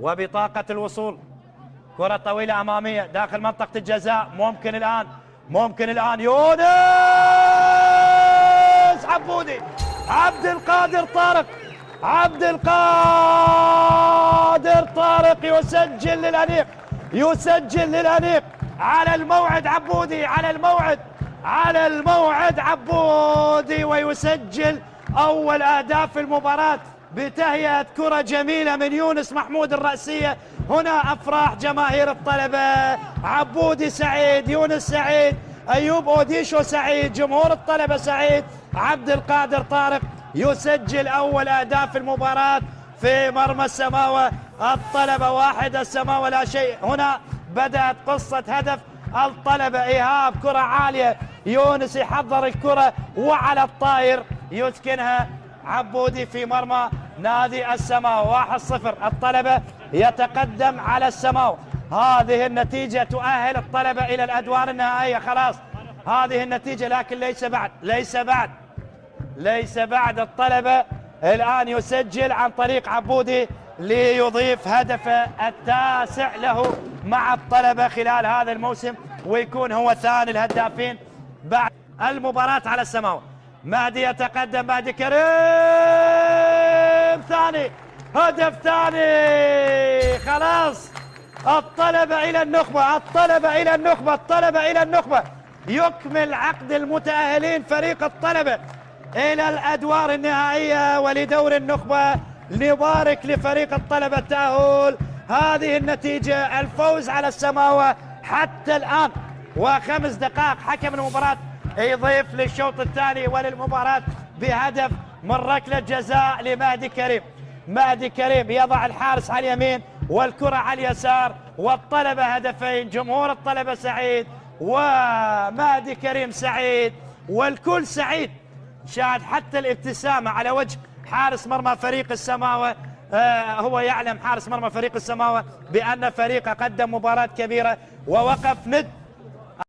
وبطاقة الوصول. كرة طويلة أمامية داخل منطقة الجزاء. ممكن الآن يونس عبودي. عبد القادر طارق يسجل للأنيق على الموعد. عبودي ويسجل أول أهداف المباراة بتهيئة كرة جميلة من يونس محمود الرأسية. هنا أفراح جماهير الطلبة. عبودي سعيد، يونس سعيد، أيوب أوديشو سعيد، جمهور الطلبة سعيد. عبد القادر طارق يسجل أول أهداف المباراة في مرمى السماوة. الطلبة 1، السماوة لا شيء. هنا بدأت قصة هدف الطلبة. إيهاب، كرة عالية، يونس يحضر الكرة وعلى الطائر يسكنها عبودي في مرمى نادي السماوة. 1-0. الطلبة يتقدم على السماوة. هذه النتيجة تؤهل الطلبة إلى الأدوار النهائية. خلاص هذه النتيجة، لكن ليس بعد. الطلبة الآن يسجل عن طريق عبودي ليضيف هدفه التاسع له مع الطلبة خلال هذا الموسم، ويكون هو ثاني الهدافين بعد المباراة على السماوة. مهدي يتقدم، مهدي كريم، ثاني هدف ثاني. خلاص الطلبة إلى النخبة. يكمل عقد المتأهلين فريق الطلبة إلى الأدوار النهائية ولدور النخبة. نبارك لفريق الطلبة التأهل. هذه النتيجة، الفوز على السماوة حتى الآن. و5 دقائق حكم المباراة يضيف للشوط الثاني وللمباراة بهدف من ركلة جزاء لمهدي كريم. مهدي كريم يضع الحارس على اليمين والكرة على اليسار، والطلبة هدفين. جمهور الطلبة سعيد ومهدي كريم سعيد والكل سعيد. شاهد حتى الابتسامة على وجه حارس مرمى فريق السماوة. هو يعلم حارس مرمى فريق السماوة بأن فريقه قدم مباراة كبيرة ووقف ند